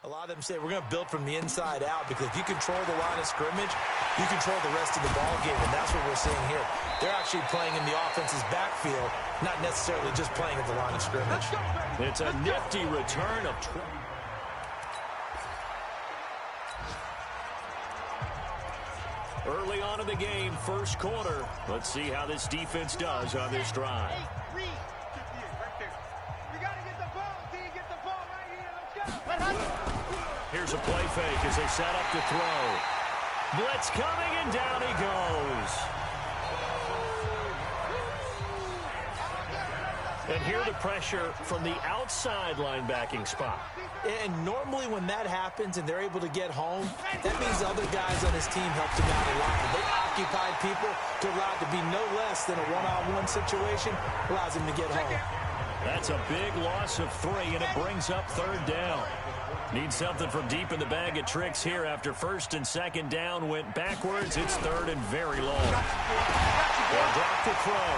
A lot of them say we're going to build from the inside out because if you control the line of scrimmage, you control the rest of the ball game, and that's what we're seeing here. They're actually playing in the offense's backfield, not necessarily just playing at the line of scrimmage. It's a nifty return of early on in the game, first quarter. Let's see how this defense does on this drive. Here's a play fake as they set up to throw. Blitz coming, and down he goes. And here the pressure from the outside linebacking spot. And normally when that happens and they're able to get home, that means other guys on his team helped him out a lot. When they occupied people to allow it to be no less than a one-on-one situation, allows him to get home. That's a big loss of 3, and it brings up third down. Need something from deep in the bag of tricks here after first and second down went backwards. It's third and very long. They'll drop the throw.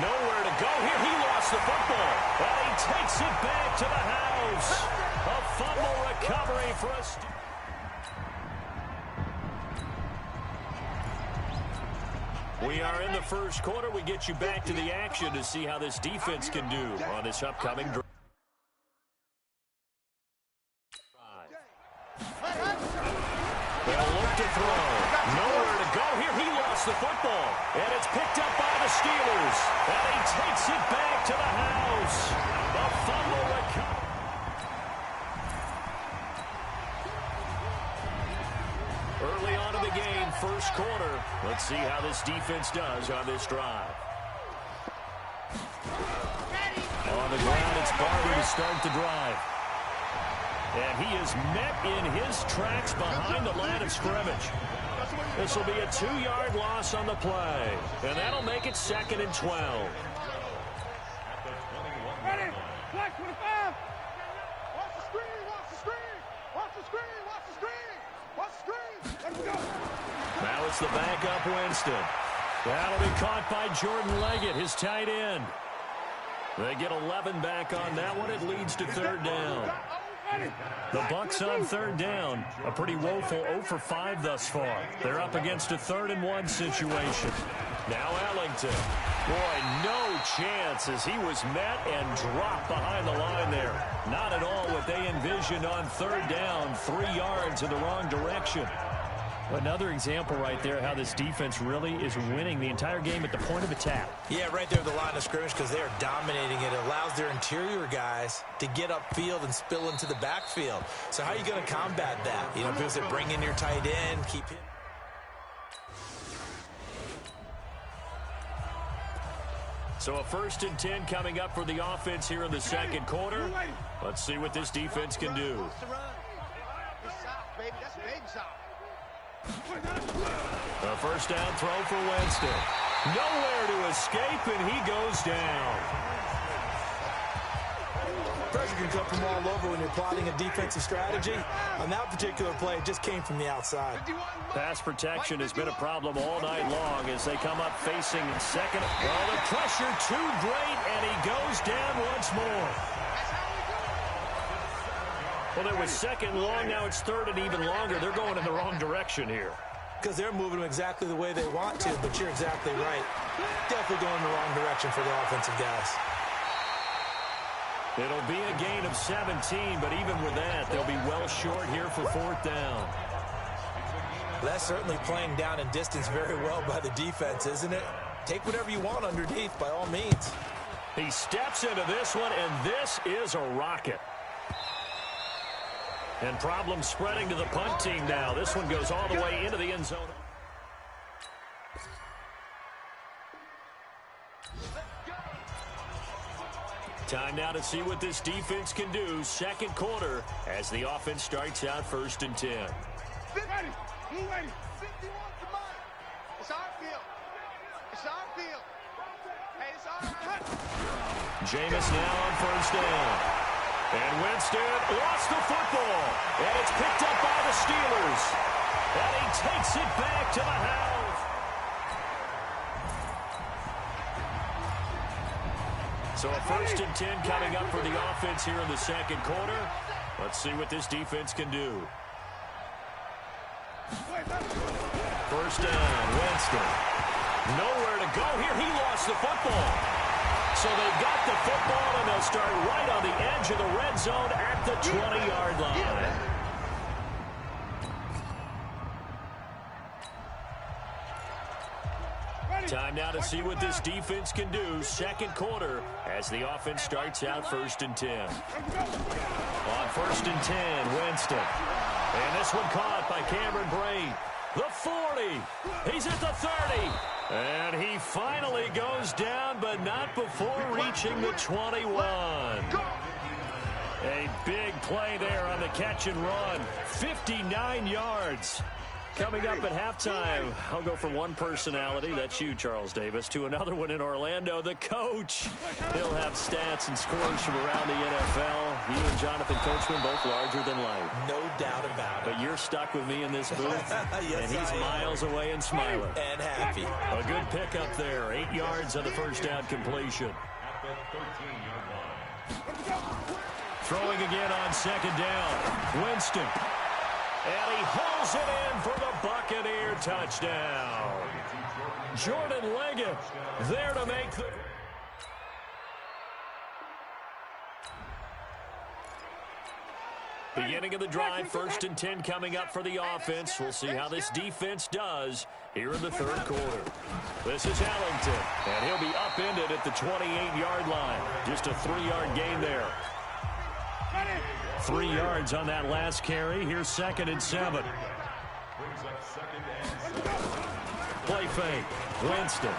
Nowhere to go here. He lost the football. And he takes it back to the house. A fumble recovery for us. We are in the first quarter. We get you back to the action to see how this defense can do on this upcoming drive. They'll look to throw. Nowhere to go here. He lost the football. And it's picked up by the Steelers. And he takes it back to the house. The fumble recovery. Early on in the game, first quarter. Let's see how this defense does on this drive. On the ground, it's Barber to start the drive. And he is met in his tracks behind the line of scrimmage. This will be a 2-yard loss on the play. And that'll make it 2nd and 12. Ready? Flex 25. Watch the screen, watch the screen. Watch the screen, watch the screen. Watch the screen. Let's go. Now it's the backup Winston. That'll be caught by Jordan Leggett, his tight end. They get 11 back on that one. It leads to third down. The Bucs on third down. A pretty woeful 0 for 5 thus far. They're up against a 3rd and 1 situation. Now Ellington. Boy, no chance as he was met and dropped behind the line there. Not at all what they envisioned on third down. 3 yards in the wrong direction. Another example right there how this defense really is winning the entire game at the point of attack. Yeah, right there at the line of scrimmage because they are dominating it. It allows their interior guys to get upfield and spill into the backfield. So how are you going to combat that? You know, because they bring in your tight end, keep it. So a 1st and 10 coming up for the offense here in the second quarter. Let's see what this defense can do. A first down throw for Winston. Nowhere to escape, and he goes down. Pressure can come from all over when you're plotting a defensive strategy. On that particular play, it just came from the outside. Pass protection has been a problem all night long as they come up facing second. Well, the pressure too great, and he goes down once more. Well, it was 2nd long, now it's 3rd and even longer. They're going in the wrong direction here. Because they're moving them exactly the way they want to, but you're exactly right. Definitely going in the wrong direction for the offensive guys. It'll be a gain of 17, but even with that, they'll be well short here for 4th down. That's certainly playing down and distance very well by the defense, isn't it? Take whatever you want underneath, by all means. He steps into this one, and this is a rocket. And problems spreading to the punt team now. This one goes all the way into the end zone. Time now to see what this defense can do. Second quarter as the offense starts out 1st and 10. Ready. Move ready. 51 to mine. It's our field. It's our field. Hey, it's our Jameis now on 1st down. And Winston lost the football. And it's picked up by the Steelers. And he takes it back to the house. So a 1st and 10 coming up for the offense here in the second quarter. Let's see what this defense can do. First down, Winston. Nowhere to go here. He lost the football. So they've got the football, and they'll start right on the edge of the red zone at the 20-yard line. Time now to see what this defense can do. Second quarter as the offense starts out 1st and 10. On 1st and 10, Winston. And this one caught by Cameron Brate. The 40. He's at the 30. And he finally goes down, but not before reaching the 21. A big play there on the catch and run. 59 yards. Coming up at halftime, I'll go from one personality, that's you, Charles Davis, to another one in Orlando, the coach. He'll have stats and scores from around the NFL. You and Jonathan Coachman both larger than life. No doubt about it. But you're stuck with me in this booth, yes, and he's miles away and smiling. And happy. A good pickup there, 8 yards on the first down completion. Throwing again on second down, Winston. And he hauls it in for the Buccaneer touchdown. Jordan Leggett there to make the... Beginning of the drive, 1st and 10 coming up for the offense. We'll see how this defense does here in the third quarter. This is Ellington, and he'll be upended at the 28-yard line. Just a 3-yard gain there. 3 yards on that last carry. Here's 2nd and 7. Play fake. Winston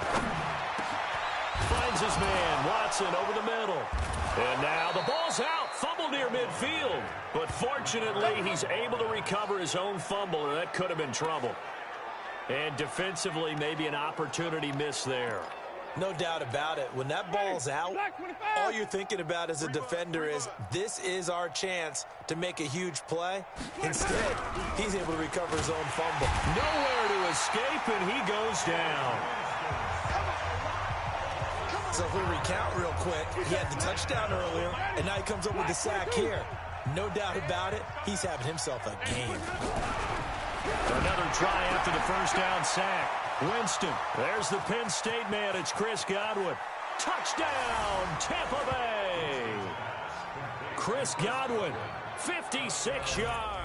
finds his man. Watson over the middle. And now the ball's out. Fumble near midfield. But fortunately, he's able to recover his own fumble, or that could have been trouble. And defensively, maybe an opportunity missed there. No doubt about it. When that ball's out, all you're thinking about as a defender is, this is our chance to make a huge play. Instead, he's able to recover his own fumble. Nowhere to escape, and he goes down. So if we recount real quick, he had the touchdown earlier, and now he comes up with the sack here. No doubt about it, he's having himself a game. Another try after the first down sack. Winston, there's the Penn State man. It's Chris Godwin. Touchdown, Tampa Bay. Chris Godwin, 56 yards.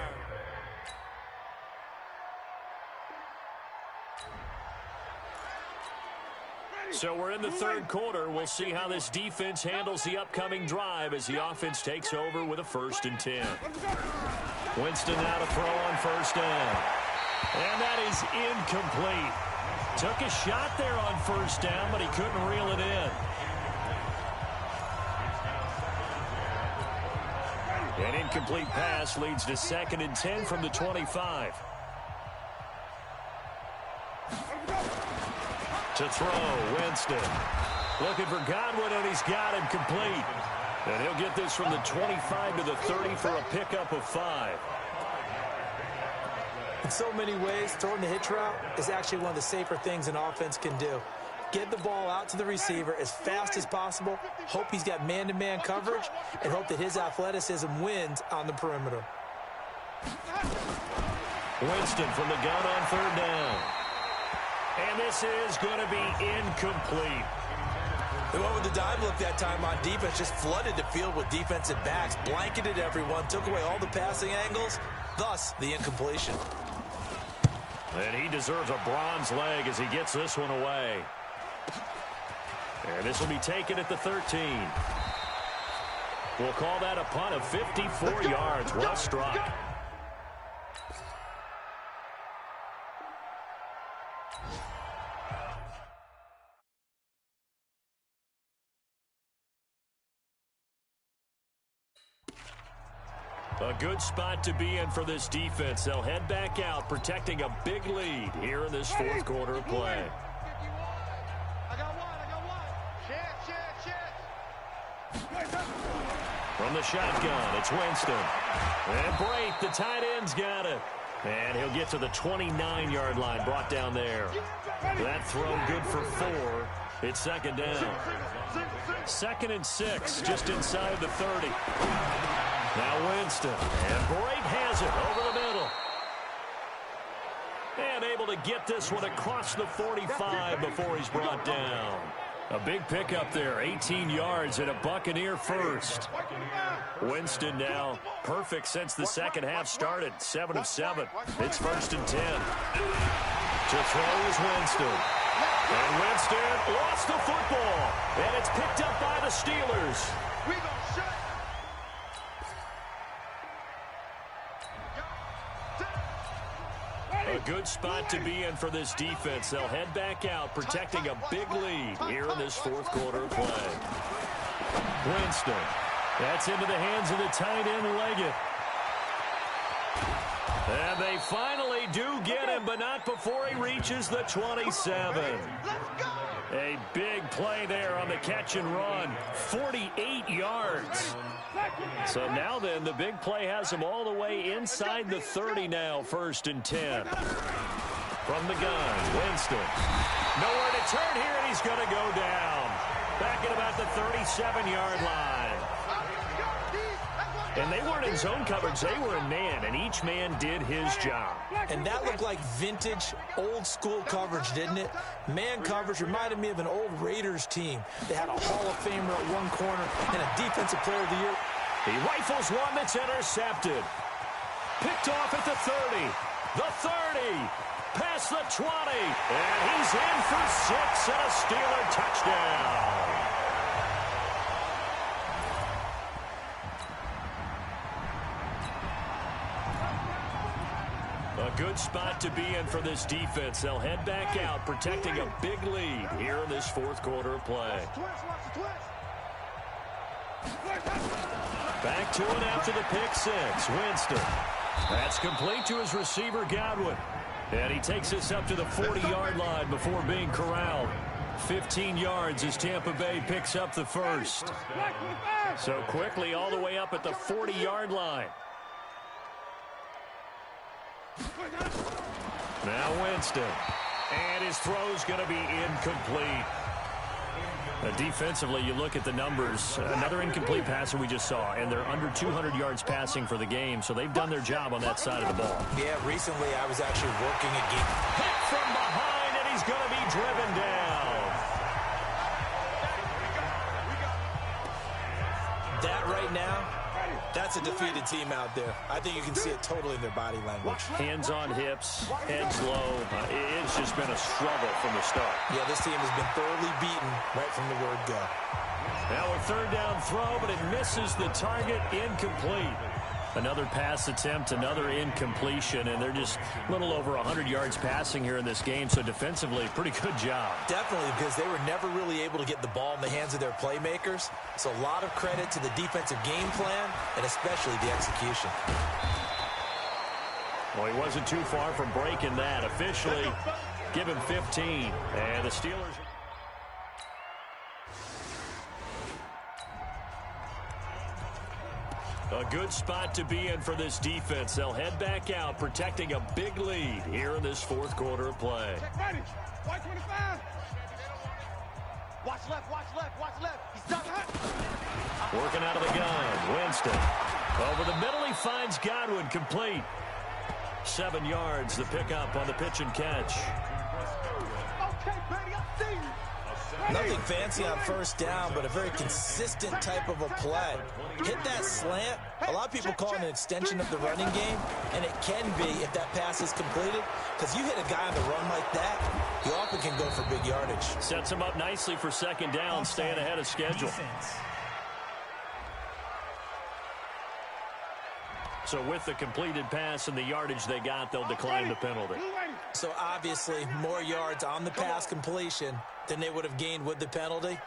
So we're in the third quarter. We'll see how this defense handles the upcoming drive as the offense takes over with a 1st and 10. Winston now to throw on 1st down. And that is incomplete. Took a shot there on 1st down, but he couldn't reel it in. An incomplete pass leads to 2nd and 10 from the 25. To throw, Winston. Looking for Godwin, and he's got him complete. And he'll get this from the 25 to the 30 for a pickup of 5. In so many ways, throwing the hitch route is actually one of the safer things an offense can do. Get the ball out to the receiver as fast as possible, hope he's got man-to-man coverage, and hope that his athleticism wins on the perimeter. Winston from the gun on 3rd down. And this is going to be incomplete. They went with the dime look that time on defense, just flooded the field with defensive backs, blanketed everyone, took away all the passing angles, thus the incompletion. And he deserves a bronze leg as he gets this one away. And this will be taken at the 13. We'll call that a punt of 54 yards. Well struck. A good spot to be in for this defense. They'll head back out, protecting a big lead here in this fourth quarter of play. I got one. Check. From the shotgun, it's Winston. And Brate, the tight end's got it. And he'll get to the 29-yard line, brought down there. That throw good for 4. It's 2nd down. 2nd and 6, just inside the 30. Now Winston. And Brake has it over the middle. And able to get this one across the 45 before he's brought down. A big pickup there, 18 yards and a Buccaneer first. Winston now perfect since the second half started, 7 of 7. It's 1st and 10. To throw is Winston. And Winston lost the football. And it's picked up by the Steelers. A good spot to be in for this defense. They'll head back out, protecting a big lead here in this fourth quarter of play. Winston. That's into the hands of the tight end, Leggett. And they finally do get him, but not before he reaches the 27. A big play there on the catch and run. 48 yards. So now then, the big play has him all the way inside the 30 now, 1st and 10. From the gun, Winston. Nowhere to turn here, and he's going to go down. Back at about the 37-yard line. And they weren't in zone coverage. They were in man, and each man did his job. And that looked like vintage, old-school coverage, didn't it? Man coverage reminded me of an old Raiders team. They had a Hall of Famer at one corner and a Defensive Player of the Year. He rifles one that's intercepted. Picked off at the 30. The 30. Past the 20. And he's in for 6 and a Steeler touchdown. A good spot to be in for this defense. They'll head back out, protecting a big lead here in this fourth quarter of play. Back to it after the pick six. Winston. That's complete to his receiver, Godwin. And he takes this up to the 40-yard line before being corralled. 15 yards as Tampa Bay picks up the first. So quickly all the way up at the 40-yard line. Now Winston. And his throw's going to be incomplete. Defensively, you look at the numbers. Another incomplete passer we just saw, and they're under 200 yards passing for the game, so they've done their job on that side of the ball. Yeah, recently I was actually working a game. Hit from behind, and he's going to be driven down. That right now, that's a defeated team out there. I think you can see it totally in their body language. Hands on hips, heads low. It's just been a struggle from the start. Yeah, this team has been thoroughly beaten right from the word go. Now a third down throw, but it misses the target, incomplete. Another pass attempt, another incompletion, and they're just a little over 100 yards passing here in this game, so defensively, pretty good job. Definitely, because they were never really able to get the ball in the hands of their playmakers. So a lot of credit to the defensive game plan, and especially the execution. Well, he wasn't too far from breaking that. Officially, give him 15, and the Steelers... A good spot to be in for this defense. They'll head back out, protecting a big lead here in this fourth quarter of play. Watch 25. Watch left, watch left, watch left. He's done. Working out of the gun, Winston. Over the middle, he finds Godwin, complete. 7 yards, the pickup on the pitch and catch. Okay, baby, I see you. Nothing fancy on first down, but a very consistent type of a play. Hit that slant. A lot of people call it an extension of the running game, and it can be if that pass is completed, because you hit a guy on the run like that, he often can go for big yardage. Sets him up nicely for second down, staying ahead of schedule. So with the completed pass and the yardage they got, they'll decline the penalty. So obviously, more yards on the pass completion than they would have gained with the penalty.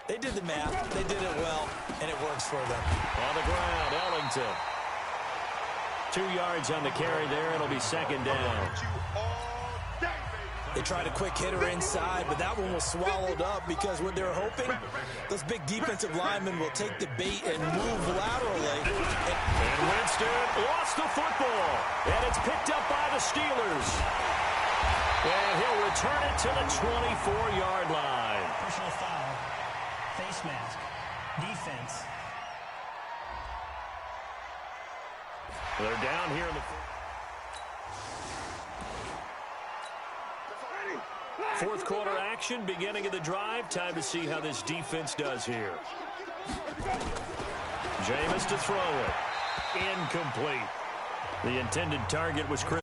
They did the math. They did it well, and it works for them. On the ground, Ellington. 2 yards on the carry there. It'll be second down. They tried a quick hitter inside, but that one was swallowed up because what they're hoping, those big defensive linemen will take the bait and move laterally. And Winston lost the football, and it's picked up by the Steelers. And he'll return it to the 24-yard line. Personal foul, face mask, defense. They're down here in the fourth quarter action, beginning of the drive. Time to see how this defense does here. Jameis to throw it. Incomplete. The intended target was Chris.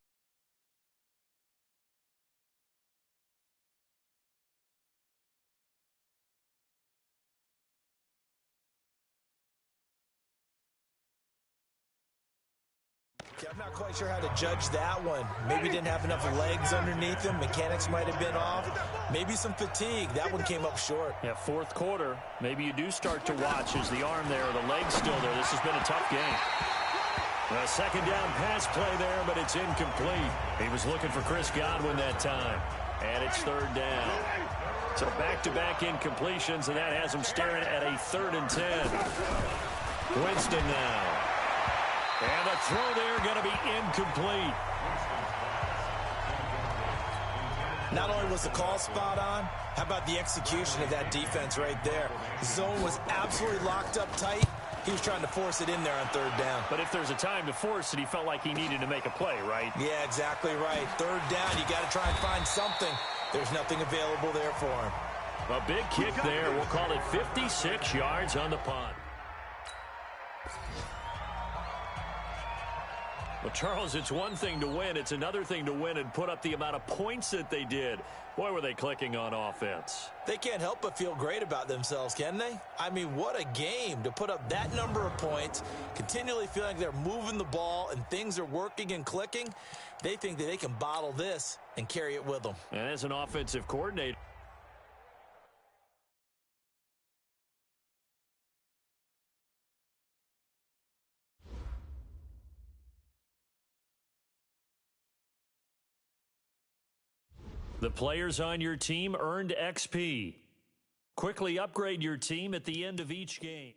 I'm not quite sure how to judge that one. Maybe didn't have enough legs underneath him. Mechanics might have been off. Maybe some fatigue. That one came up short. Yeah, fourth quarter. Maybe you do start to watch as the arm there, the leg's still there. This has been a tough game. A second down pass play there, but it's incomplete. He was looking for Chris Godwin that time. And it's third down. So back-to-back incompletions, and that has him staring at a 3rd and 10. Winston now. And the throw there going to be incomplete. Not only was the call spot on, how about the execution of that defense right there? The zone was absolutely locked up tight. He was trying to force it in there on 3rd down. But if there's a time to force it, he felt like he needed to make a play, right? Yeah, exactly right. 3rd down, you got to try and find something. There's nothing available there for him. A big kick there. We'll call it 56 yards on the punt. Well, Charles, it's one thing to win. It's another thing to win and put up the amount of points that they did. Boy, were they clicking on offense. They can't help but feel great about themselves, can they? I mean, what a game to put up that number of points, continually feeling like they're moving the ball and things are working and clicking. They think that they can bottle this and carry it with them. And as an offensive coordinator, the players on your team earned XP. Quickly upgrade your team at the end of each game.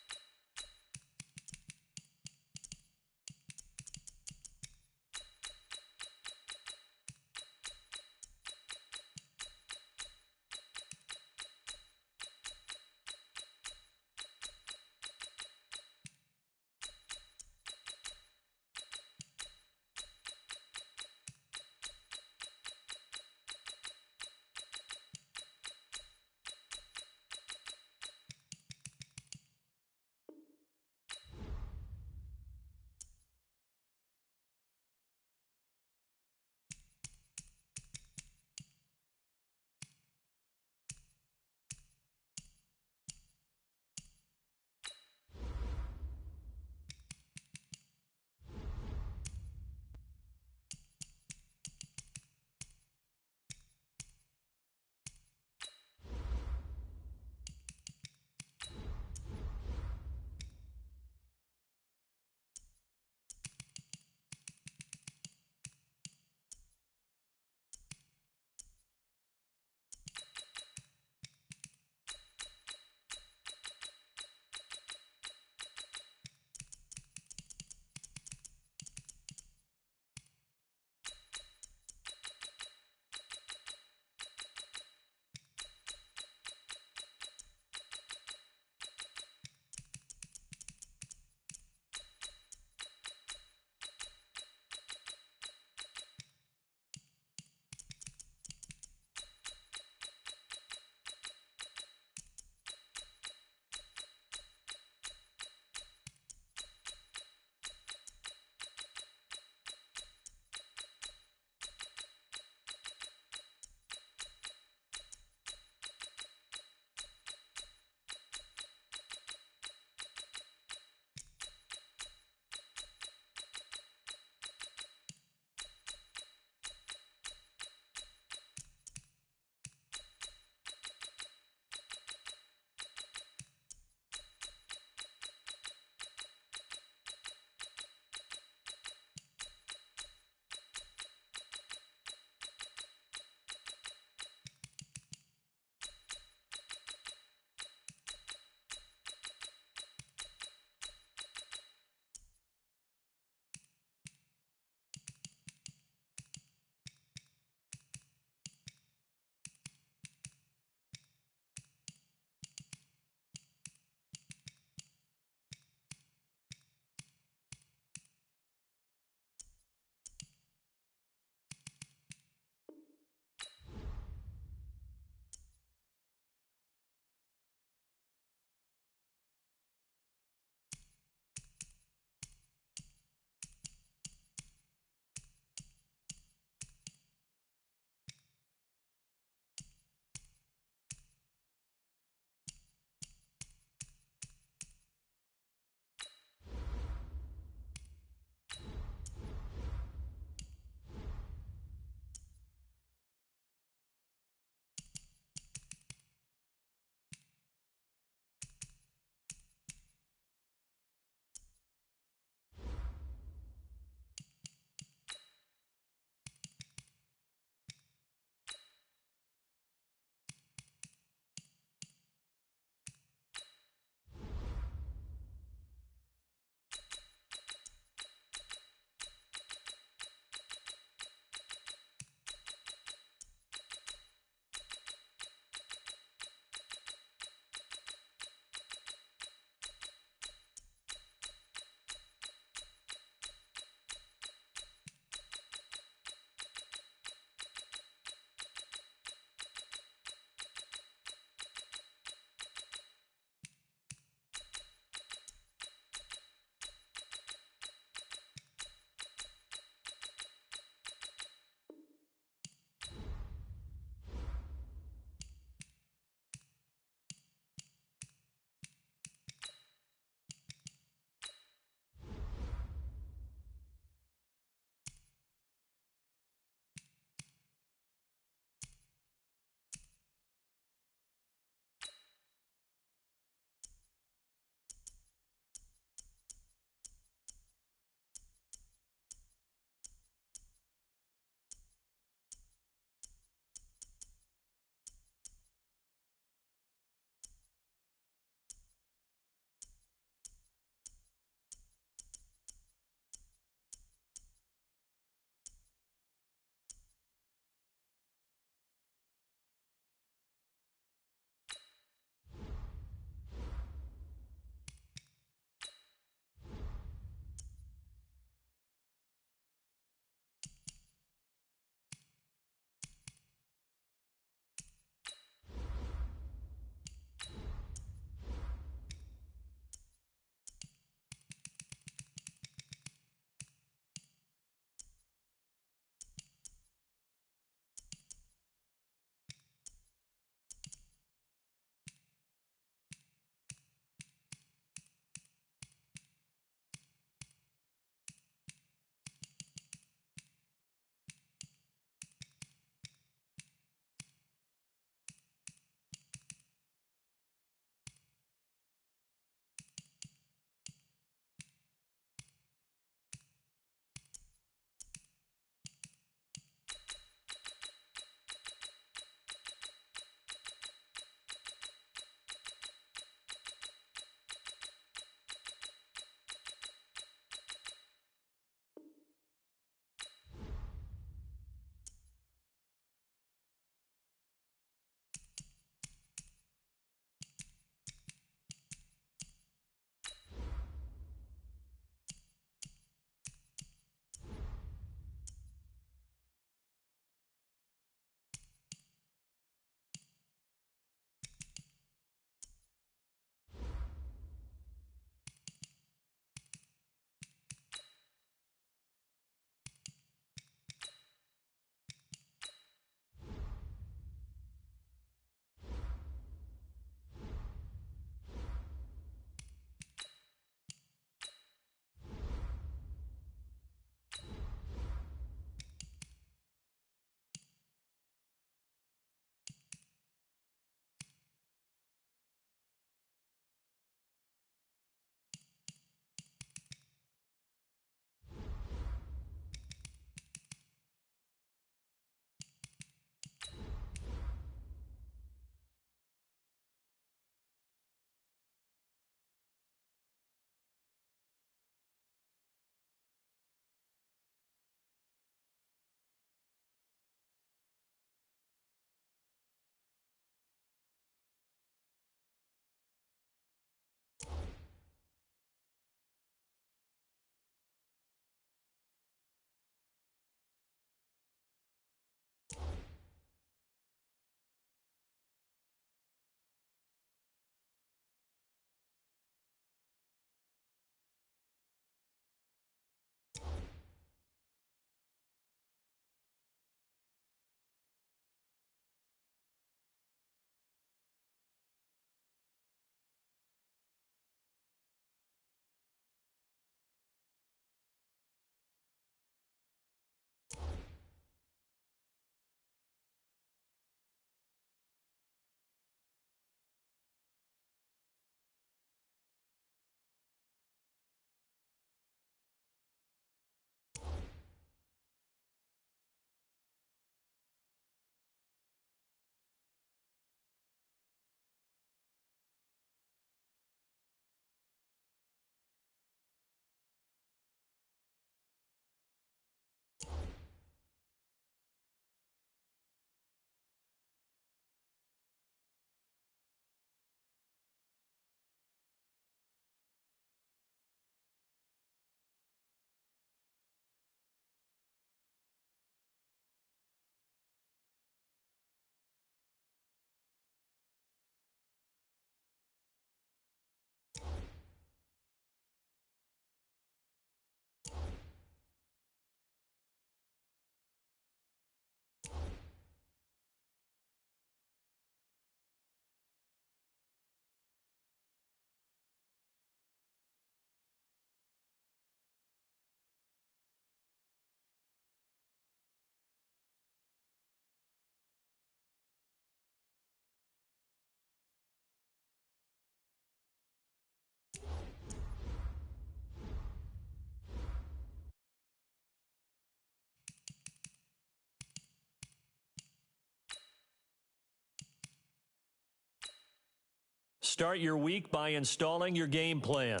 Start your week by installing your game plan.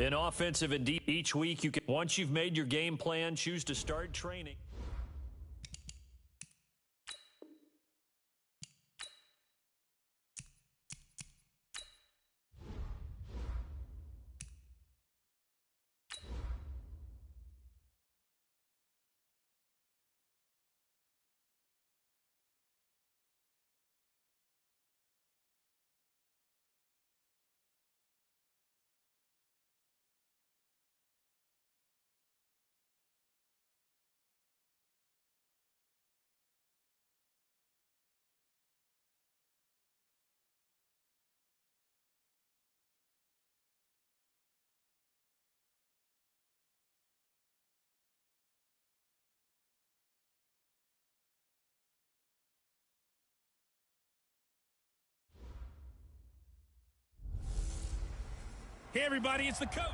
In offensive and deep, each week, once you've made your game plan, choose to start training. Hey, everybody, it's the coach.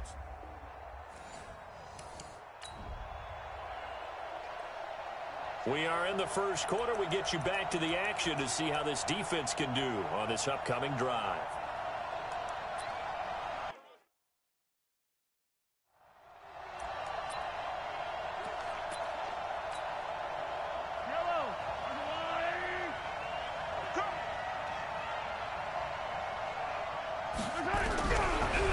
We are in the first quarter. We get you back to the action to see how this defense can do on this upcoming drive.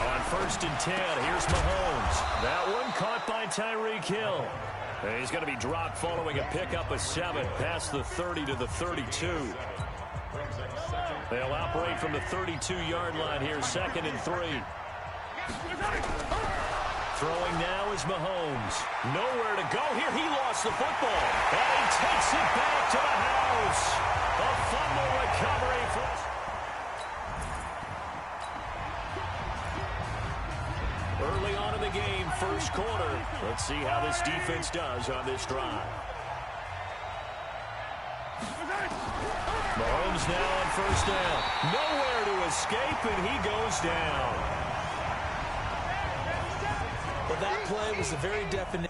On 1st and 10, here's Mahomes. That one caught by Tyreek Hill. And he's going to be dropped following a pickup of 7 past the 30 to the 32. They'll operate from the 32-yard line here, 2nd and 3. Throwing now is Mahomes. Nowhere to go here. He lost the football. And he takes it back to the house. A fumble recovery for us. Early on in the game, first quarter. Let's see how this defense does on this drive. Mahomes now on 1st down. Nowhere to escape, and he goes down. Well, that play was a very definite.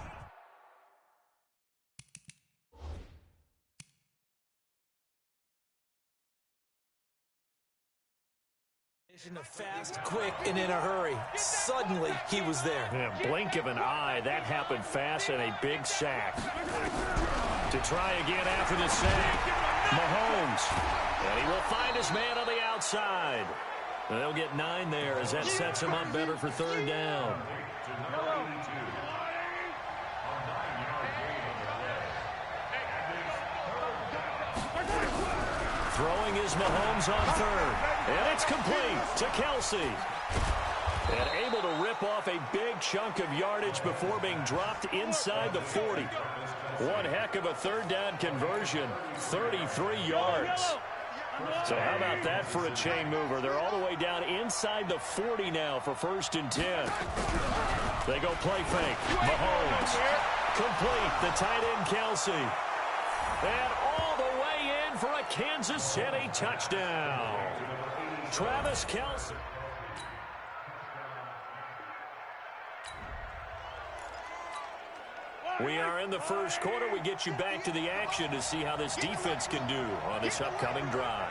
Fast, quick, and in a hurry. Suddenly, he was there. Yeah, blink of an eye. That happened fast and a big sack. To try again after the sack, Mahomes. And he will find his man on the outside. And they'll get 9 there as that sets him up better for 3rd down. Throwing is Mahomes on 3rd. And it's complete to Kelsey. And able to rip off a big chunk of yardage before being dropped inside the 40. One heck of a 3rd down conversion. 33 yards. So how about that for a chain mover? They're all the way down inside the 40 now for 1st and 10. They go play fake. Mahomes. Complete. The tight end Kelsey. And all the way in for a Kansas City touchdown. Travis Kelce. We are in the first quarter. We get you back to the action to see how this defense can do on this upcoming drive.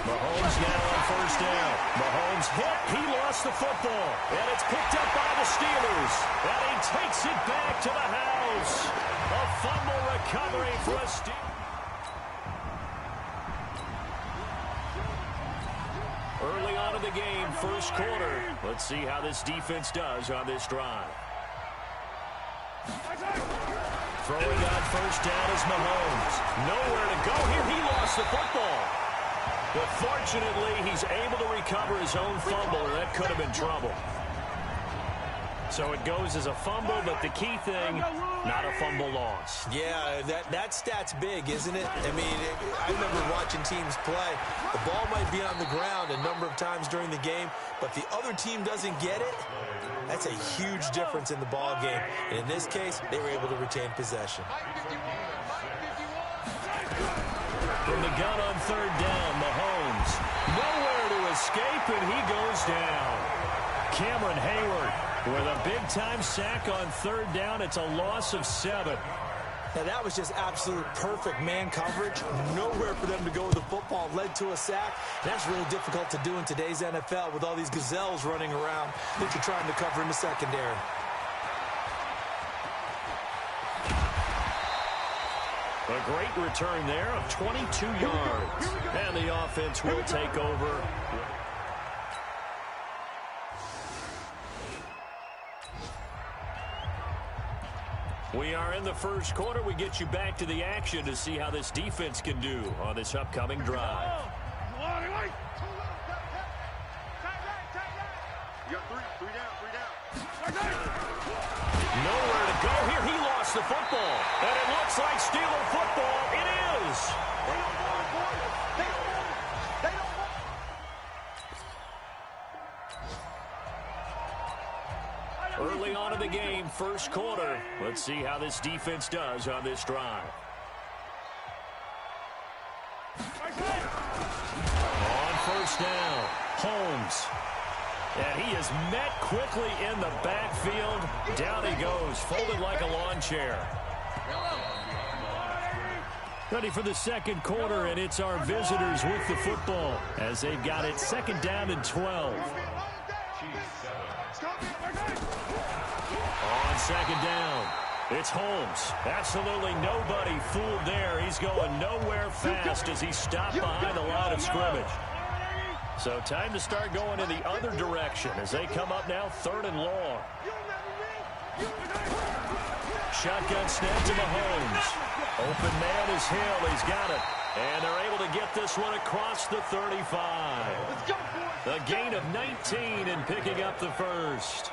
Mahomes now on 1st down. Mahomes hit. He lost the football. And it's picked up by the Steelers. And he takes it back to the house. A fumble recovery for a Steelers. Early on in the game, first quarter. Let's see how this defense does on this drive. Throwing on 1st down is Mahomes. Nowhere to go here. He lost the football. But fortunately, he's able to recover his own fumble, and that could have been trouble. So it goes as a fumble, but the key thing, not a fumble loss. Yeah, that stat's big, isn't it? I mean, I remember watching teams play. The ball might be on the ground a number of times during the game, but the other team doesn't get it. That's a huge difference in the ball game. And in this case, they were able to retain possession. From the gun on 3rd down, Mahomes. Nowhere to escape, and he goes down. Cameron Hayward with a big-time sack on 3rd down. It's a loss of 7. Now, that was just absolute perfect man coverage. Nowhere for them to go with the football. Led to a sack. That's really difficult to do in today's NFL with all these gazelles running around that you're trying to cover in the secondary. A great return there of 22 yards. And the offense will take over. We are in the first quarter. We get you back to the action to see how this defense can do on this upcoming drive. Nowhere to go here. He lost the football. And it looks like Steeler football. It is. Early on in the game, first quarter. Let's see how this defense does on this drive. On first down, Holmes. And he is met quickly in the backfield. Down he goes, folded like a lawn chair. Ready for the second quarter, and it's our visitors with the football as they've got it second down and 12. On second down, it's Holmes. Absolutely nobody fooled there. He's going nowhere fast as he stopped behind the line of scrimmage. So time to start going in the other direction as they come up now third and long. Shotgun snap to Mahomes. Open man is Hill. He's got it. And they're able to get this one across the 35. A gain of 19 and picking up the first.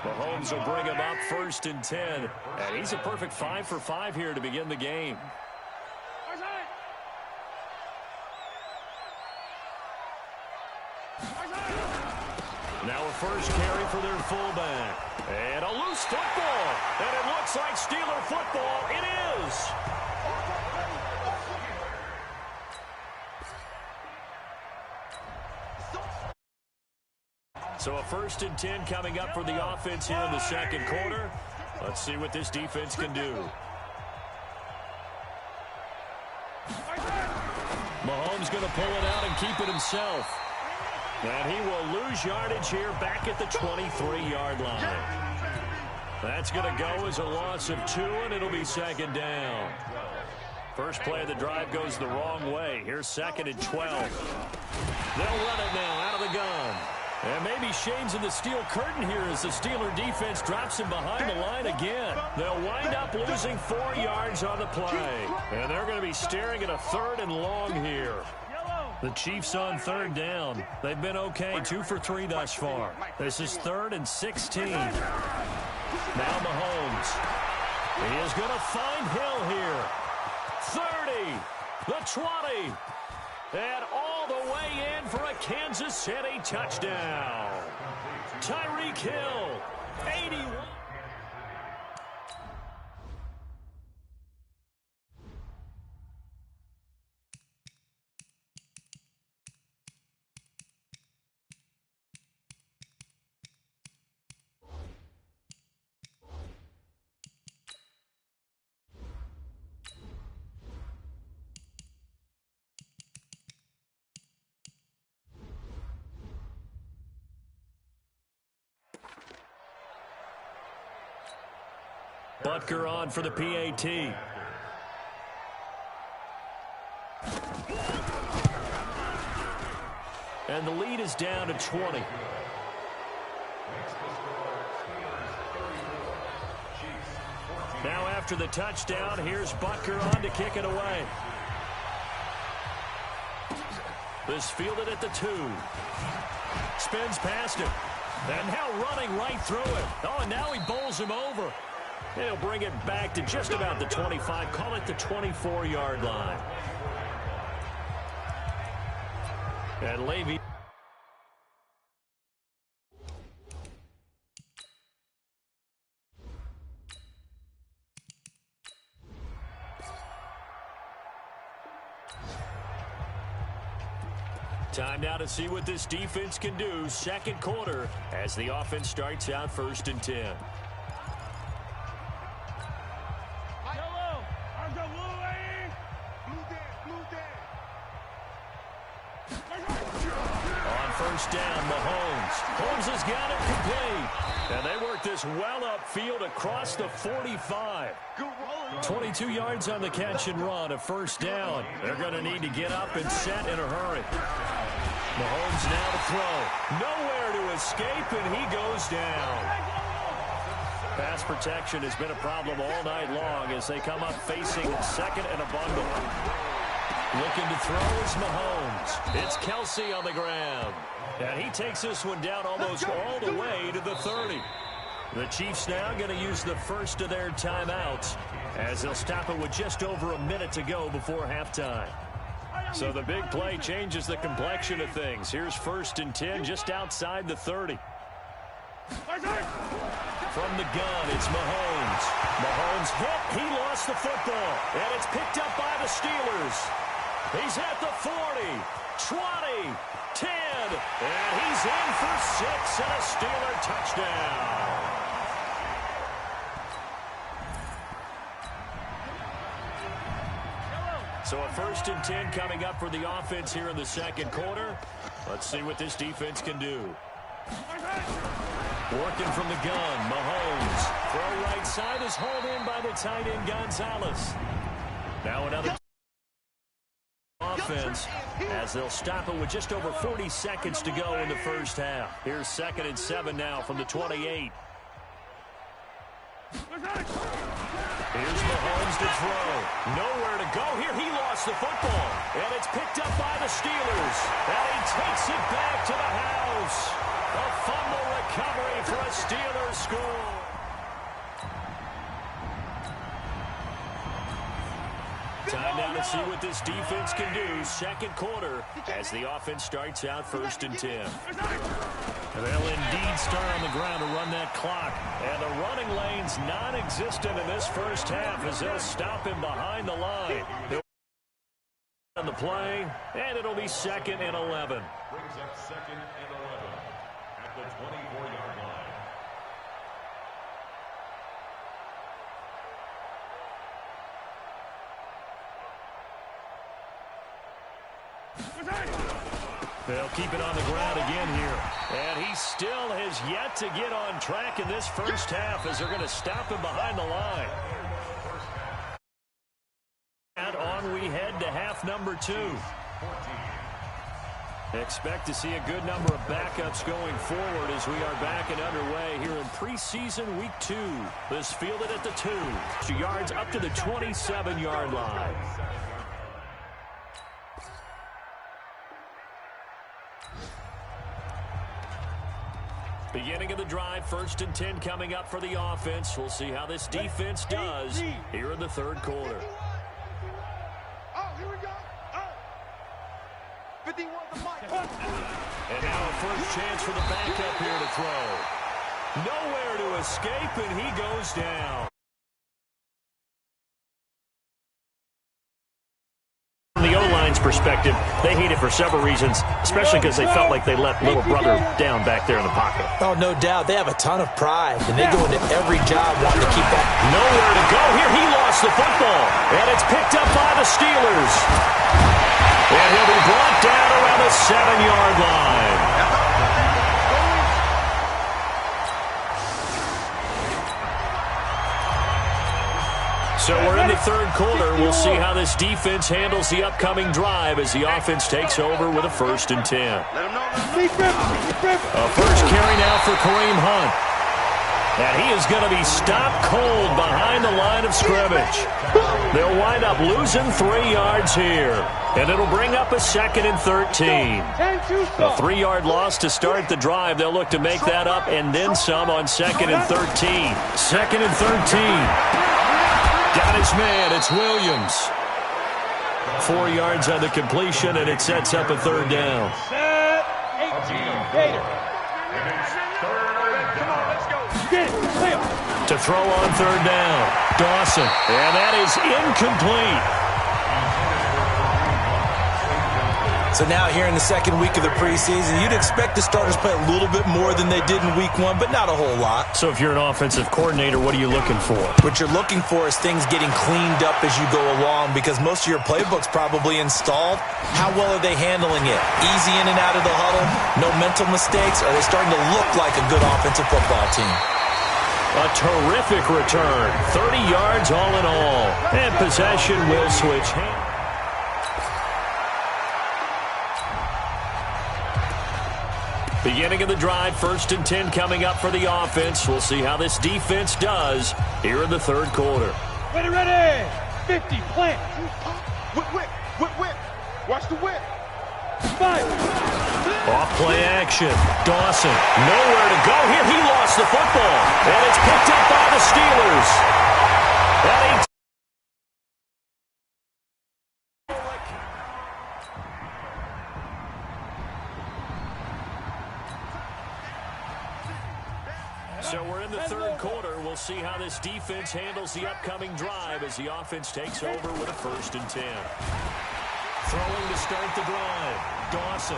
Mahomes will bring him up first and 10. And he's a perfect 5 for 5 here to begin the game. Now a first carry for their fullback. And a loose football. And it looks like Steeler football. It is. So a first and 10 coming up for the offense here in the second quarter. Let's see what this defense can do. Mahomes going to pull it out and keep it himself. And he will lose yardage here back at the 23-yard line. That's going to go as a loss of 2, and it'll be second down. First play of the drive goes the wrong way. Here's second and 12. They'll run it now out of the gun. And maybe Shane's in the steel curtain here as the Steeler defense drops him behind the line again. They'll wind up losing 4 yards on the play. And they're going to be staring at a third and long here. The Chiefs on third down. They've been okay, 2 for 3 thus far. This is third and 16. Now Mahomes. He is going to find Hill here. 30, the 20, and all the way in for a Kansas City touchdown. Tyreek Hill, 81. Butker on for the PAT. And the lead is down to 20. Now after the touchdown, here's Butker on to kick it away. This fielded at the 2. Spins past him. And now running right through it. Oh, and now he bowls him over. He'll bring it back to just about the 25. Call it the 24-yard line. And Levy. Time now to see what this defense can do. Second quarter as the offense starts out first and 10. first down. Mahomes. Holmes has got it complete. And they work this well upfield across the 45. 22 yards on the catch and run, a first down. They're going to need to get up and set in a hurry. Mahomes now to throw. Nowhere to escape, and he goes down. Pass protection has been a problem all night long as they come up facing second and a bundle. Looking to throw is Mahomes. It's Kelsey on the ground. And he takes this one down almost all the way to the 30. The Chiefs now going to use the first of their timeouts as they'll stop it with just over a minute to go before halftime. So the big play changes the complexion of things. Here's 1st and 10 just outside the 30. From the gun, it's Mahomes. Mahomes hit. He lost the football. And it's picked up by the Steelers. He's at the 40, 20, 10, and he's in for 6 and a Steeler touchdown. So a 1st and 10 coming up for the offense here in the second quarter. Let's see what this defense can do. Working from the gun, Mahomes. Throw right side is hauled in by the tight end Gonzalez. Now another offense as they'll stop it with just over 40 seconds to go in the first half. Here's 2nd and 7 now from the 28. Here's Mahomes to throw. Nowhere to go here. He lost the football. And it's picked up by the Steelers. And he takes it back to the house. A fumble recovery for a Steelers score. Time now to see what this defense can do. Second quarter as the offense starts out 1st and 10. They'll indeed start on the ground to run that clock. And the running lane's non-existent in this first half as they'll stop him behind the line. He'll on the play, and it'll be 2nd and 11. Brings up 2nd and 11 at the 24-yard line. They'll keep it on the ground again here. And he still has yet to get on track in this first half as they're going to stop him behind the line. And on we head to half number 2. Expect to see a good number of backups going forward as we are back and underway here in preseason week 2. This fielded at the 2. Yards up to the 27-yard line. Beginning of the drive, 1st and 10 coming up for the offense. We'll see how this defense does here in the third quarter. Oh, here we go. Oh. 51 the mic. And now a first chance for the backup here to throw. Nowhere to escape, and he goes down. From the O-line's perspective, they hate it for several reasons, especially because they felt like they let little brother down back there in the pocket. Oh, no doubt. They have a ton of pride, and they go into every job wanting to keep that. Nowhere to go here. He lost the football, and it's picked up by the Steelers. And he'll be brought down around the 7-yard line. So we're in the third quarter. We'll see how this defense handles the upcoming drive as the offense takes over with a 1st and 10. A first carry now for Kareem Hunt. And he is going to be stopped cold behind the line of scrimmage. They'll wind up losing 3 yards here. And it'll bring up a 2nd and 13. A 3-yard loss to start the drive. They'll look to make that up and then some on 2nd and 13. 2nd and 13. Got his man. It's Williams. 4 yards on the completion, and it sets up a 3rd down. Set. 18. Gator. To throw on 3rd down. Dawson. And that is incomplete. So now here in the second week of the preseason, you'd expect the starters play a little bit more than they did in week 1, but not a whole lot. So if you're an offensive coordinator, what are you looking for? What you're looking for is things getting cleaned up as you go along, because most of your playbook's probably installed. How well are they handling it? Easy in and out of the huddle? No mental mistakes? Are they starting to look like a good offensive football team? A terrific return. 30 yards all in all. And possession will switch hands. Beginning of the drive, 1st and 10 coming up for the offense. We'll see how this defense does here in the third quarter. Ready. 50, plant. Whip. Watch the whip. Five. Off play action. Dawson, nowhere to go here. He lost the football. And it's picked up by the Steelers. So we're in the third quarter. We'll see how this defense handles the upcoming drive as the offense takes over with a 1st and 10. Throwing to start the drive. Dawson.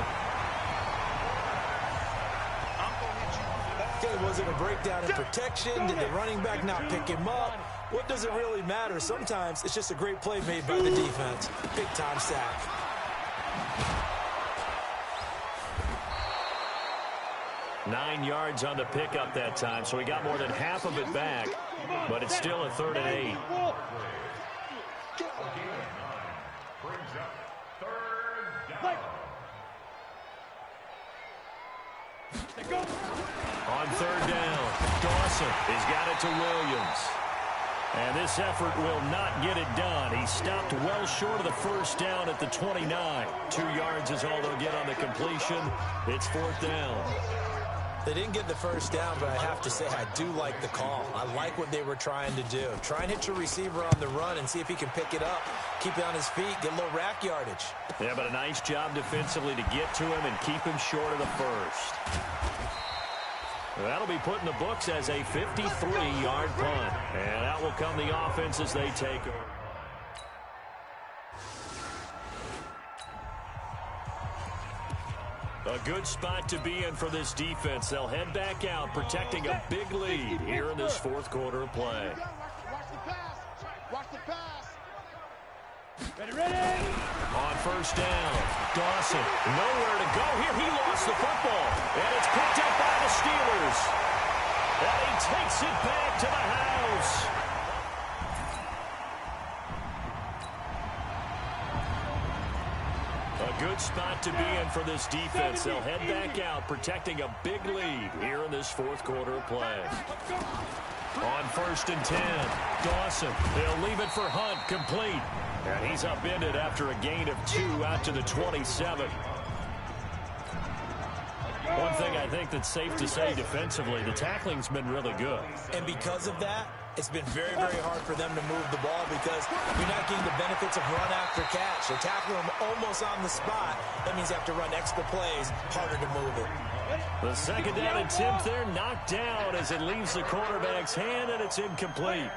Okay, was it a breakdown in protection? Did the running back not pick him up? What does it really matter? Sometimes it's just a great play made by the defense. Big time sack. Nine yards on the pickup that time, so he got more than half of it back, but it's still a 3rd and 8. On 3rd down, Dawson has got it to Williams. And this effort will not get it done. He stopped well short of the 1st down at the 29. 2 yards is all they'll get on the completion. It's 4th down. They didn't get the 1st down, but I have to say I do like the call. I like what they were trying to do. Try and hit your receiver on the run and see if he can pick it up. Keep it on his feet, get a little rack yardage. Yeah, but a nice job defensively to get to him and keep him short of the 1st. That'll be put in the books as a 53-yard punt. And out will come the offense as they take over. A good spot to be in for this defense. They'll head back out, protecting a big lead here in this 4th quarter of play. Watch the pass. Ready. On 1st down, Dawson, nowhere to go here. He lost the football, and it's picked up by the Steelers. And he takes it back to the house. A good spot to be in for this defense. They'll head back out, protecting a big lead here in this 4th quarter of play. On 1st and 10, Dawson, they'll leave it for Hunt, complete. And he's upended after a gain of 2 out to the 27. One thing I think that's safe to say defensively, the tackling's been really good. And because of that, it's been very, very hard for them to move the ball because you're not getting the benefits of run after catch. They're tackling them almost on the spot. That means you have to run extra plays, harder to move it. The 2nd down attempt there knocked down as it leaves the quarterback's hand, and it's incomplete.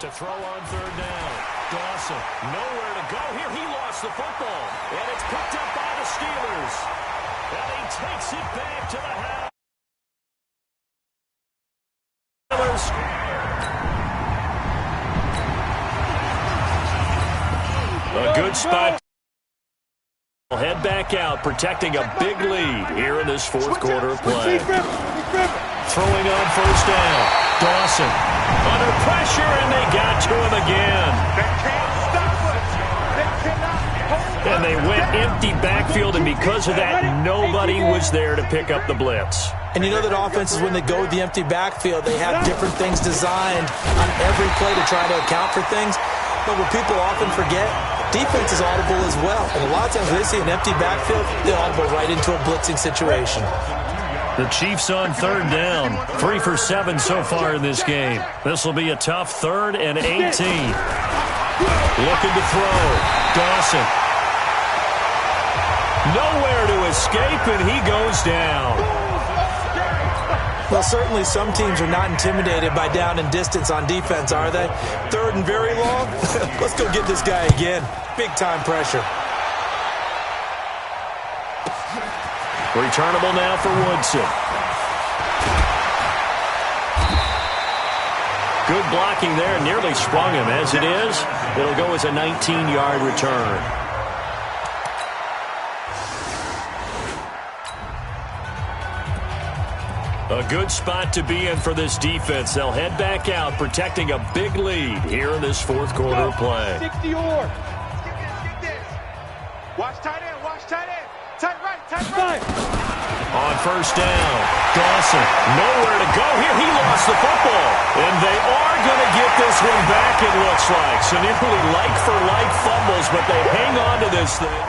To throw on 3rd down. Dawson, nowhere to go here. He lost the football, and it's picked up by the Steelers. And he takes it back to the house. A good spot. He'll head back out, protecting a big lead here in this 4th quarter of play. Throwing on 1st down. Dawson under pressure, and they got to him again. They can't stop us. They cannot hold. And they went empty backfield, and because of that, nobody was there to pick up the blitz. And you know that offenses, when they go with the empty backfield, they have different things designed on every play to try to account for things. But what people often forget, defense is audible as well. And a lot of times when they see an empty backfield, they audible right into a blitzing situation. The Chiefs on 3rd down. 3 for 7 so far in this game. This will be a tough 3rd and 18. Looking to throw. Dawson. Nowhere to escape, and he goes down. Well, certainly some teams are not intimidated by down and distance on defense, are they? Third and very long? Let's go get this guy again. Big-time pressure. Returnable now for Woodson. Good blocking there. Nearly sprung him. As it is, it'll go as a 19-yard return. A good spot to be in for this defense. They'll head back out, protecting a big lead here in this fourth quarter play. 60 or. Get this. Watch tight end. Watch tight end. Tight right. Tight right. On first down, Dawson, nowhere to go here. He lost the football. And they are going to get this one back, it looks like. So nearly like-for-like fumbles, but they hang on to this thing.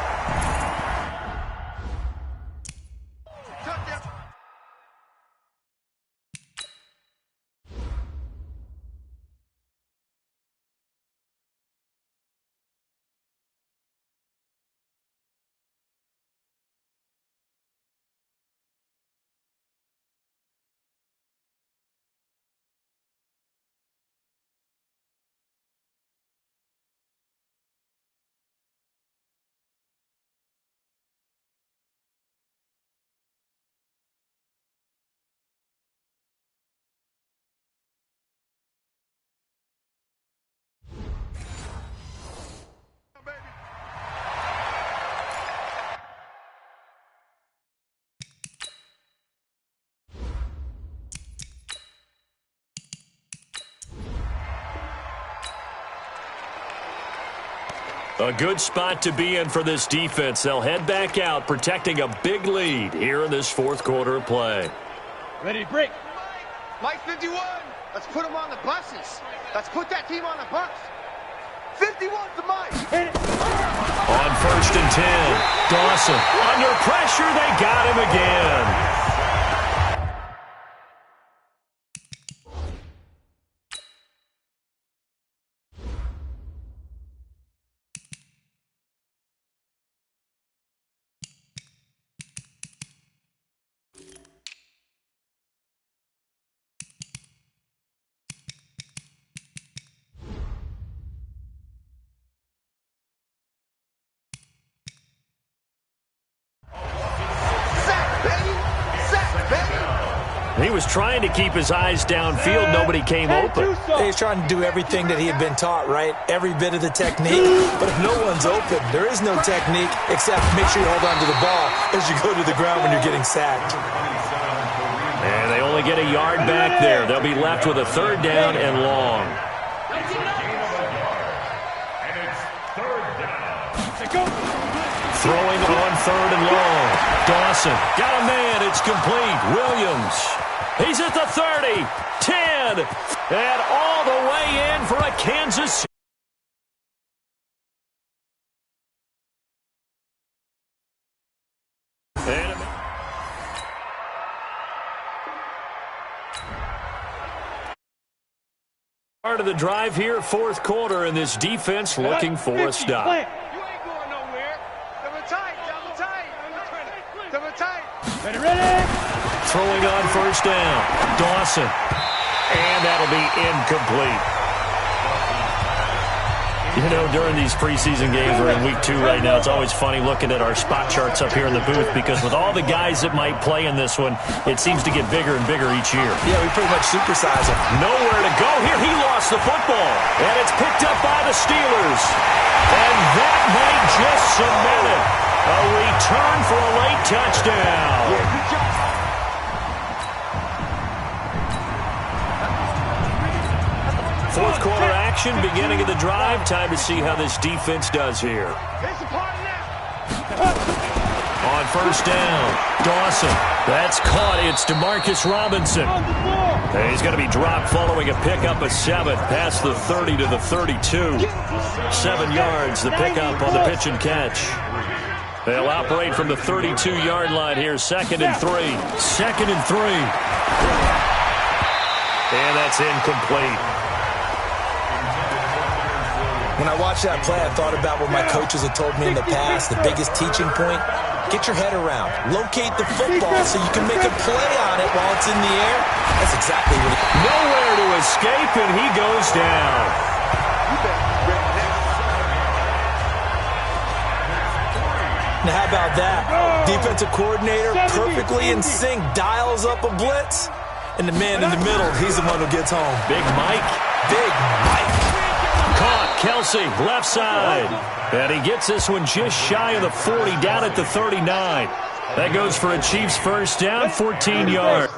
A good spot to be in for this defense. They'll head back out, protecting a big lead here in this fourth quarter of play. Ready to break. Mike 51. Let's put him on the buses. Let's put that team on the bus. 51's the Mike. On first and 10, Dawson. Under pressure, they got him again. He was trying to keep his eyes downfield. Nobody came open. He's trying to do everything that he had been taught, right? Every bit of the technique. But if no one's open, there is no technique except make sure you hold on to the ball as you go to the ground when you're getting sacked. And they only get a yard back there. They'll be left with a third down and long. Throwing on third and long. Dawson got a man. It's complete. Williams. He's at the 30, 10, and all the way in for a Kansas. Part of the drive here, fourth quarter, and this defense looking for a stop. You ain't going nowhere. Double tight. Double tight. Ready. Throwing on first down. Dawson. And that'll be incomplete. You know, during these preseason games, we're in week 2 right now, it's always funny looking at our spot charts up here in the booth because with all the guys that might play in this one, it seems to get bigger and bigger each year. Yeah, we pretty much supersize them. Nowhere to go here. He lost the football. And it's picked up by the Steelers. And that might just cement it. A return for a late touchdown. Yeah, good job. Fourth quarter action, beginning of the drive. Time to see how this defense does here. It's a party now. On first down, Dawson. That's caught. It's Demarcus Robinson. And he's going to be dropped following a pickup of 7 past the 30 to the 32. 7 yards, the pickup on the pitch and catch. They'll operate from the 32-yard line here. 2nd and 3. 2nd and 3. And that's incomplete. When I watched that play, I thought about what my coaches had told me in the past. The biggest teaching point, get your head around. Locate the football so you can make a play on it while it's in the air. That's exactly what it is. Nowhere to escape, and he goes down. Now, how about that? Defensive coordinator, perfectly in sync, dials up a blitz. And the man in the middle, he's the one who gets home. Big Mike. Big Mike. Caught, Kelsey, left side. And he gets this one just shy of the 40, down at the 39. That goes for a Chiefs first down, 14 yards.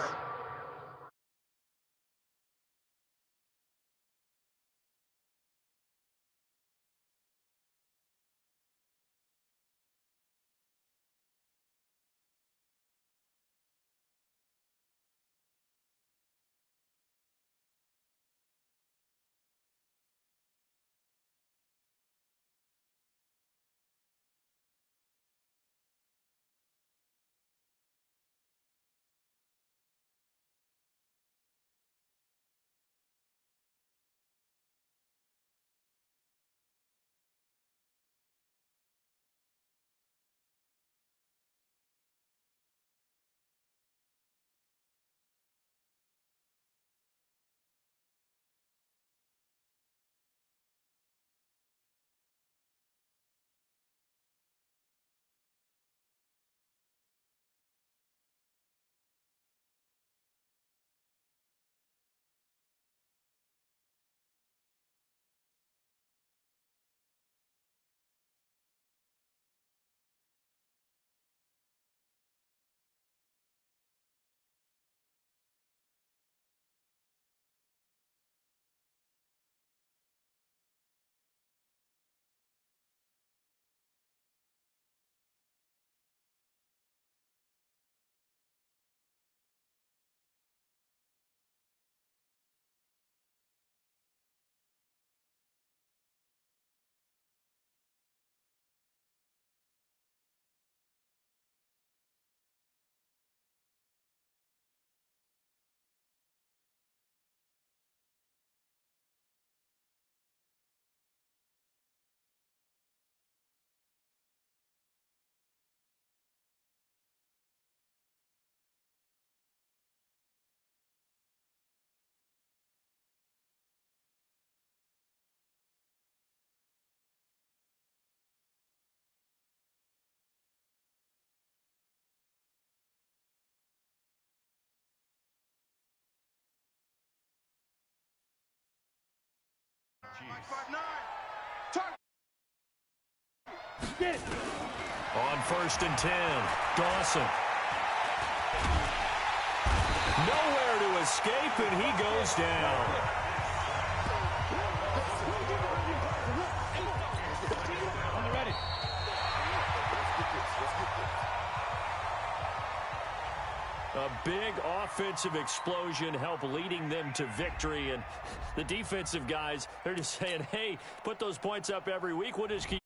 On 1st and 10, Dawson. Nowhere to escape, and he goes down. A big offensive explosion helped leading them to victory, and the defensive guys, they're just saying, hey, put those points up every week. We'll just keep